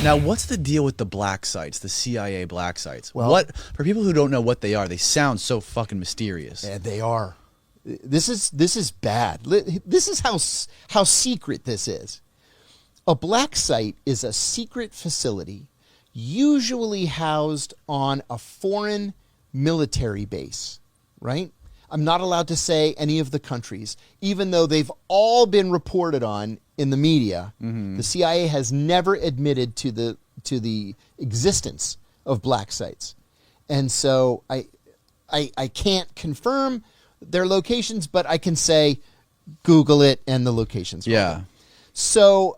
Now, what's the deal with the black sites, the CIA black sites? Well, what for people who don't know what they are, they sound so fucking mysterious. Yeah, they are. This is bad. This is how secret this is. A black site is a secret facility, usually housed on a foreign military base, right? I'm not allowed to say any of the countries, even though they've all been reported on in the media. Mm-hmm. The CIA has never admitted to the existence of black sites. And so I can't confirm their locations, but I can say Google it and the locations. Yeah. So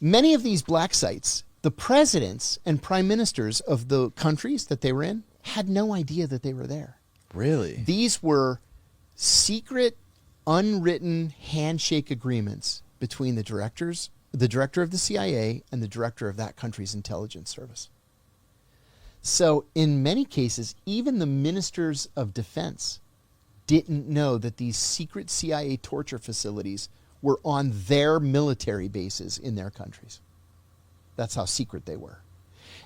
many of these black sites, the presidents and prime ministers of the countries that they were in had no idea that they were there. Really? These were secret, unwritten handshake agreements between the director of the CIA and the director of that country's intelligence service. So in many cases, even the ministers of defense didn't know that these secret CIA torture facilities were on their military bases in their countries. That's how secret they were.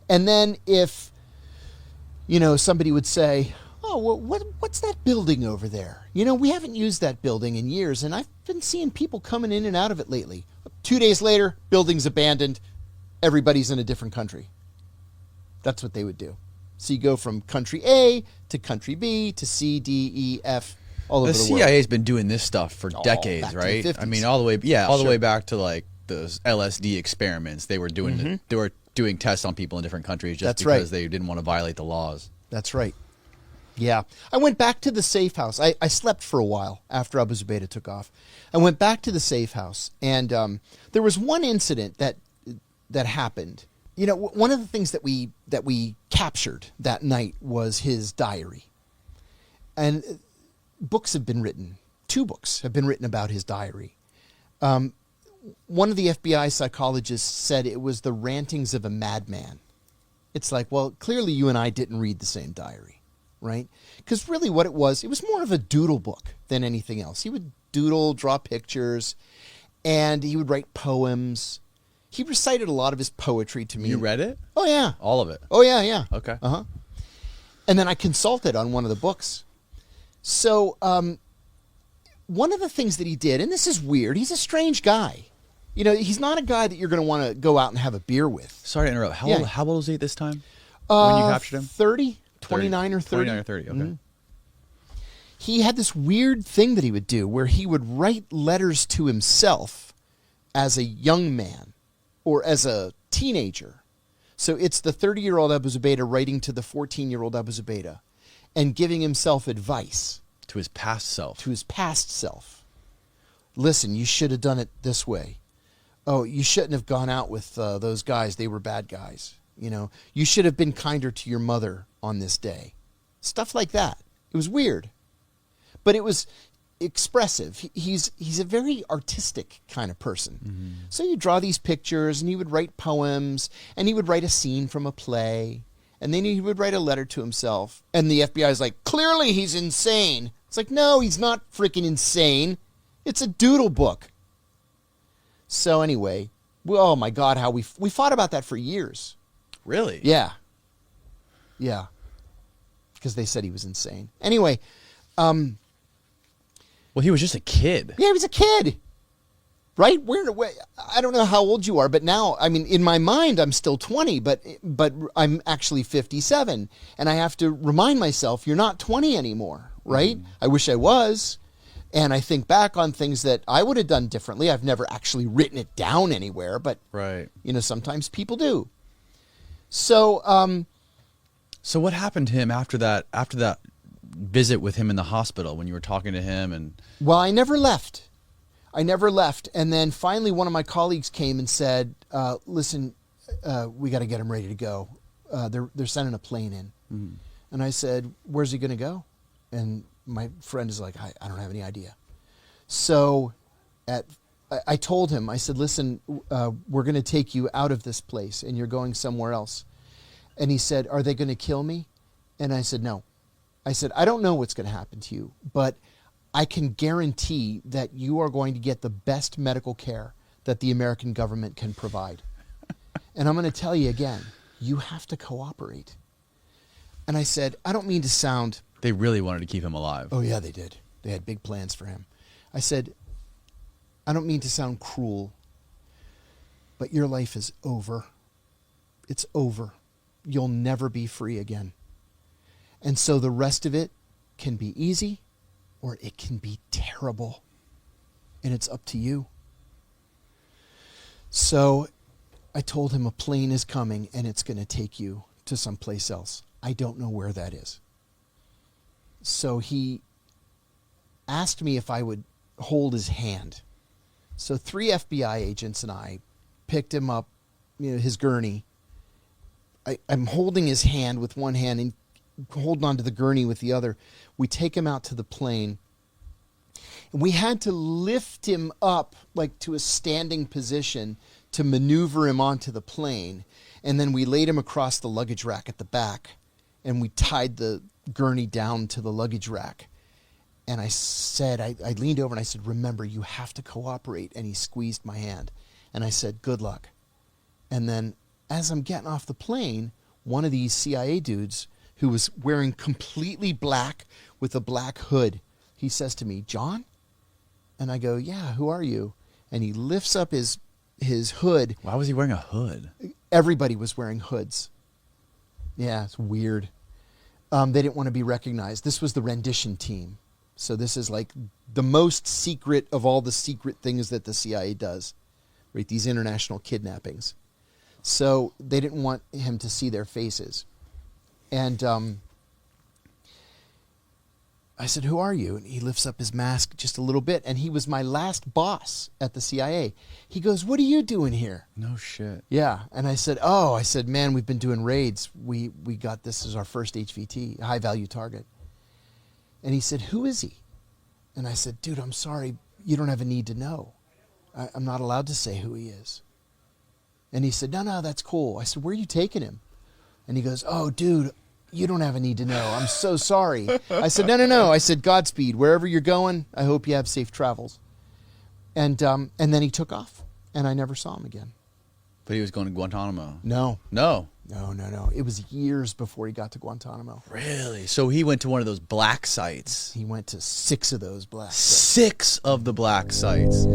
And then if, somebody would say, oh, well, what's that building over there? We haven't used that building in years, and I've been seeing people coming in and out of it lately. 2 days later, building's abandoned. Everybody's in a different country. That's what they would do. So you go from country A to country B to C, D, E, F, all over the world. The CIA's been doing this stuff for decades, right? I mean, all the way, the way back to like those LSD experiments. They were doing they were doing tests on people in different countries just because they didn't want to violate the laws. That's right. Yeah. I went back to the safe house. I slept for a while after Abu Zubaydah took off. I went back to the safe house, and there was one incident that happened. One of the things that we captured that night was his diary. And books have been written. 2 books have been written about his diary. One of the FBI psychologists said it was the rantings of a madman. It's like, well, clearly you and I didn't read the same diary, right? Because really what it was more of a doodle book than anything else. He would doodle, draw pictures, and he would write poems. He recited a lot of his poetry to me. You read it? Oh, yeah. All of it? Oh, yeah. Okay. Uh-huh. And then I consulted on one of the books. So one of the things that he did, and this is weird, he's a strange guy. He's not a guy that you're going to want to go out and have a beer with. Sorry to interrupt. How old was he at this time when you captured him? 30, 29 or 30. 29 or 30, okay. Mm-hmm. He had this weird thing that he would do where he would write letters to himself as a young man or as a teenager. So it's the 30-year-old Abu Zubaydah writing to the 14-year-old Abu Zubaydah and giving himself advice. To his past self. Listen, you should have done it this way. Oh, you shouldn't have gone out with those guys. They were bad guys. You should have been kinder to your mother on this day. Stuff like that. It was weird. But it was expressive. He's a very artistic kind of person. Mm-hmm. So you draw these pictures, and he would write poems, and he would write a scene from a play, and then he would write a letter to himself. And the FBI is like, clearly he's insane. It's like, no, he's not freaking insane. It's a doodle book. So anyway, oh my God, how we fought about that for years. Really? Yeah. Because they said he was insane. Anyway, well, he was just a kid. Yeah, he was a kid. Right? I don't know how old you are, but now, I mean, in my mind, I'm still 20, but I'm actually 57. And I have to remind myself, you're not 20 anymore, right? I wish I was. And I think back on things that I would have done differently. I've never actually written it down anywhere, but right. Sometimes people do. So, so what happened to him after that visit with him in the hospital when you were talking to him? And well, I never left. And then finally one of my colleagues came and said, listen, we got to get him ready to go. They're sending a plane in. Mm-hmm. And I said, where's he going to go? And my friend is like, I don't have any idea. So I told him, I said, listen, we're going to take you out of this place and you're going somewhere else. And he said, are they going to kill me? And I said, no. I said, I don't know what's going to happen to you, but I can guarantee that you are going to get the best medical care that the American government can provide. And I'm going to tell you again, you have to cooperate. And I said, I don't mean to sound... They really wanted to keep him alive. Oh, yeah, they did. They had big plans for him. I said, I don't mean to sound cruel, but your life is over. It's over. You'll never be free again. And so the rest of it can be easy or it can be terrible. And it's up to you. So I told him a plane is coming and it's going to take you to someplace else. I don't know where that is. So he asked me if I would hold his hand. So 3 FBI agents and I picked him up, his gurney. I'm holding his hand with one hand and holding onto the gurney with the other. We take him out to the plane. And we had to lift him up like to a standing position to maneuver him onto the plane. And then we laid him across the luggage rack at the back. And we tied the gurney down to the luggage rack. And I said, I leaned over and I said, remember, you have to cooperate. And he squeezed my hand. And I said, good luck. And then as I'm getting off the plane, one of these CIA dudes who was wearing completely black with a black hood, he says to me, John? And I go, yeah, who are you? And he lifts up his hood. Why was he wearing a hood? Everybody was wearing hoods. Yeah, it's weird. They didn't want to be recognized. This was the rendition team. So this is like the most secret of all the secret things that the CIA does, right? These international kidnappings. So they didn't want him to see their faces. And I said, who are you? And he lifts up his mask just a little bit. And he was my last boss at the CIA. He goes, what are you doing here? No shit. Yeah. And I said, man, we've been doing raids. We got this as our first HVT, high value target. And he said, who is he? And I said, dude, I'm sorry. You don't have a need to know. I'm not allowed to say who he is. And he said, no, that's cool. I said, where are you taking him? And he goes, oh, dude, you don't have a need to know. I'm so sorry. I said, no. I said, Godspeed. Wherever you're going, I hope you have safe travels. And then he took off, and I never saw him again. But he was going to Guantanamo. No. No. No. It was years before he got to Guantanamo. Really? So he went to one of those black sites. He went to 6 of those black sites. 6 of the black sites.